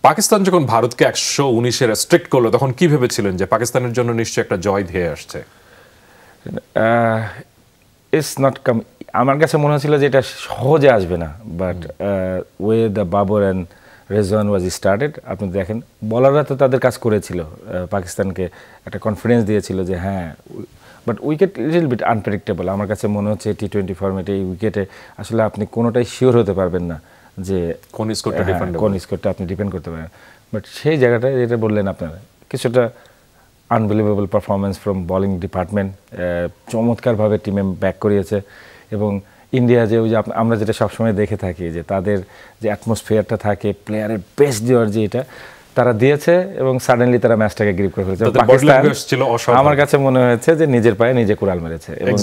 পাকিস্তান যখন ভারতকে 119-এ রেস্ট্রিক্ট করলো তখন কি ভেবেছিলেন যে পাকিস্তানের জন্য নিশ্চয়ই একটা জয় ধেয়ে আসছে? ইটস নট কাম, আমার কাছে মনে হচ্ছিল যে এটা সহজে আসবে না, but way the Babar and Rizwan was started, আপনি দেখেন বলাররা তো তাদের কাজ করেছিল, পাকিস্তানকে একটা কনফিডেন্স দিয়েছিল যে হ্যাঁ, but wicket little bit unpredictable. আমার কাছে মনে হচ্ছে T20 ফরম্যাটে এই উইকেটে আসলে আপনি কোনোটাই শিওর হতে পারবেন না যে কোন স্কোরটা আপনি ডিপেন্ড করতে পারেন। বাট সেই জায়গাটায় যেটা বললেন আপনারা, কিছুটা unbelievable performance from bowling department, চমৎকারভাবে টিমে ব্যাক করিয়েছে। এবং ইন্ডিয়া যে ওই যে আমরা যেটা সবসময় দেখে থাকি যে তাদের যে অ্যাটমসফিয়ারটা থাকে, প্লেয়ারের বেস্ট দেওয়ার যে এটা তারা দিয়েছে এবং সাডেনলি তারা ম্যাচটাকে গ্রিপ করে ফেলেছে। পাকিস্তান আমার কাছে মনে হয়েছে যে নিজের পায়ে নিজে কুড়াল মেরেছে। এবং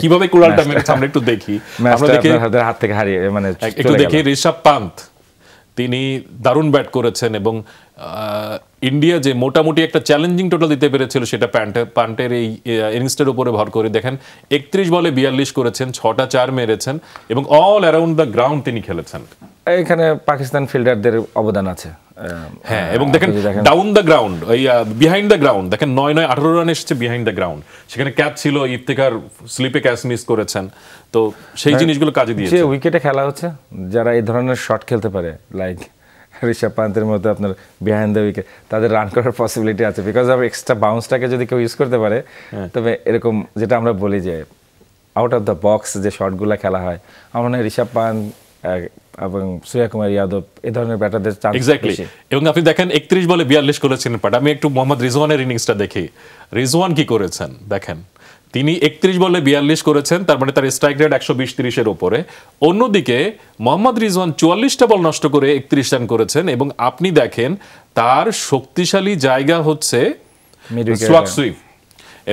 কিভাবে কুড়ালটা মেরেছে আমরা একটু দেখি, ম্যাচটা হাত থেকে হারিয়ে মানে একটু দেখি। ঋষভ পান্ত তিনি দারুণ ব্যাট করেছেন এবং ইন্ডিয়া যে মোটামুটি একটা চ্যালেঞ্জিং টোটাল দিতে পেরেছিল সেটা পান্টের এই ইনিংসটার উপরে ভর করে দেখেন 31 বলে 42 করেছেন, 6টা 4 মেরেছেন এবং অল অ্যারাউন্ড দ্য গ্রাউন্ড তিনি খেলেছেন। এখানে পাকিস্তান ফিল্ডারদের অবদান আছে। হ্যাঁ, এবং দেখেন ডাউন দ্য গ্রাউন্ড, ওই বিহাইন্ড দ্য গ্রাউন্ড দেখেন 9-18 রান এসেছে বিহাইন্ড দ্য গ্রাউন্ড। সেখানে ক্যাচ ছিল, ইফতেখার স্লিপে ক্যাচ মিস করেছেন, তো সেই জিনিসগুলো কাজে দিয়েছে। যে উইকেটে খেলা হচ্ছে যারা এই ধরনের শট খেলতে পারে, লাইক ঋষভ পান্তের মতো আপনার বিহাইন্ড দ্য উইকেট, তাদের রান করার পসিবিলিটি আছে বিকজ অফ এক্সট্রা বাউন্সটাকে যদি কেউ ইউজ করতে পারে। তবে এরকম যেটা আমরা বলি যে আউট অফ দ্য বক্স যে শটগুলো খেলা হয়, আমার মনে হয় ঋষভ পান্ত এবং সূর্যকুমার যাদব এই ধরনের ব্যাটারদের চান্স বেশি। এবং আপনি দেখেন 31 বলে 42 করেছেন। বাট আমি একটু মোহাম্মদ রিজওয়ানের ইনিংসটা দেখি, রিজওয়ান কি করেছেন দেখেন। তিনি 31 বলে 42 করেছেন, তার মানে তার স্ট্রাইক রেট 120-30-এর উপরে। অন্যদিকে মোহাম্মদ রিজওয়ান 44টা বল নষ্ট করে 31 রান করেছেন এবং আপনি দেখেন তার শক্তিশালী জায়গা হচ্ছে স্ট্রোক সুইপ।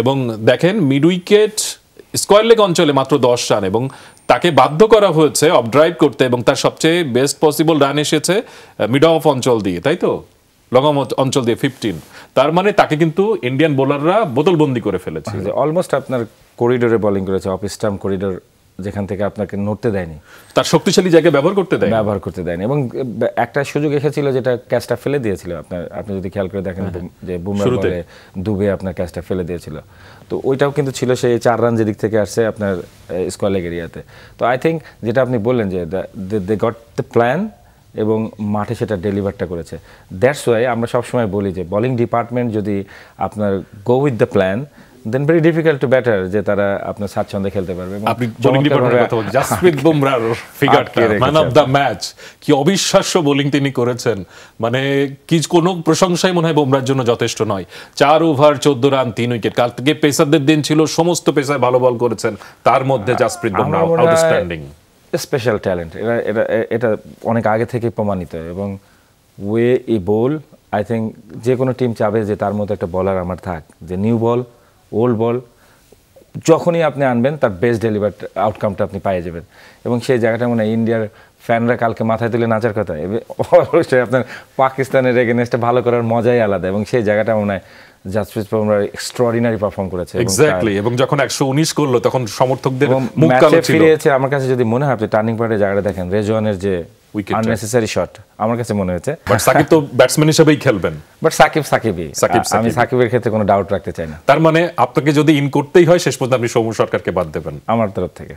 এবং দেখেন মিড উইকেট স্কয়ার লেগ অঞ্চলে মাত্র 10 রান এবং তাকে বাধ্য করা হয়েছে অফ ড্রাইভ করতে এবং তার সবচেয়ে বেস্ট পসিবল রান এসেছে মিড অফ অঞ্চল দিয়ে, তাই তো, লং অফ অঞ্চল দিয়ে 15। তার মানে তাকে কিন্তু ইন্ডিয়ান বোলাররা বোতলবন্দি করে ফেলেছে। অলমোস্ট আপনার করিডোরে বোলিং করেছে, অফ স্টাম্প করিডোর, যেখান থেকে আপনাকে নড়তে দেয়নি, তার শক্তিশালী জায়গায় ব্যবহার করতে দেয়নি। এবং একটা সুযোগ এসেছিল যেটা ক্যাচটা ফেলে দিয়েছিল, আপনি যদি খেয়াল করে দেখেন যে বুমরা বলে ডুবে আপনার ক্যাচটা ফেলে দিয়েছিল, তো ওইটাও কিন্তু ছিল সেই 4 রান যেদিক থেকে আসছে আপনার স্কয়ার লেগ এরিয়াতে। তো আই থিঙ্ক যেটা আপনি বললেন যে দে গট দ্য প্ল্যান এবং মাঠে সেটা ডেলিভারটা করেছে। দ্যাটস ওয়াই আমরা সবসময় বলি যে বোলিং ডিপার্টমেন্ট যদি আপনার go with the plan, then very difficult to batter, যে তারা আপনার স্বাচ্ছন্দ্যে খেলতে পারবে। আপনি বোলিং ডিপার্টমেন্টের কথা বলছেন, জাসপ্রীত বুমরাহর ফিগারটা ম্যান অফ দ্য ম্যাচ, কি অবিশ্বাস্য বোলিং তিনি করেছেন। মানে কি কোনো প্রশংসাই মনে হয় বুমরার জন্য যথেষ্ট নয়। 4 ওভার 14 রান 3 উইকেট। কাল থেকে পেসারদের দিন ছিল, সমস্ত পেসার ভালো বল করেছেন, তার মধ্যে Jasprit Bumrah outstanding. Special talent, এটা অনেক আগে থেকে প্রমাণিত। এবং way he bowl, I think যে কোনো টিম চাবে যে তার মতো একটা বলার আমার থাক, যে নিউ বল ওল্ড বল যখনই আপনি আনবেন তার বেস্ট ডেলিভার আউটকামটা আপনি পেয়ে যাবেন। এবং সেই জায়গাটা মনে হয় ইন্ডিয়ার ফ্যানরা কালকে মাথায় তুলে নাচার কথা। অবশ্যই আপনার পাকিস্তানের এগেনস্টে ভালো করার মজাই আলাদা, এবং সেই জায়গাটা মনে হয় জাসপ্রীত বুমরা এক্সট্রাঅর্ডিনারি পারফর্ম করেছে। এক্স্যাক্টলি, এবং যখন 119 করলো তখন সমর্থকদের মুখ কালো ছিল। ফিরেছে আমার কাছে যদি মনে হয়, আপনি টার্নিং পয়েন্টের জায়গাটা দেখেন, রেজওয়ানের যে আননেসেসারি শট আমার কাছে মনে হয়েছে। বাট সাকিব তো ব্যাটসম্যান হিসেবেই খেলবেন, বাট সাকিবই, আমি সাকিবের ক্ষেত্রে কোনো ডাউট রাখতে চাই না। তার মানে আপনাকে যদি ইন করতেই হয় শেষ পর্যন্ত আপনি সৌম্য সরকারকে বাদ দেবেন আমার তরফ থেকে।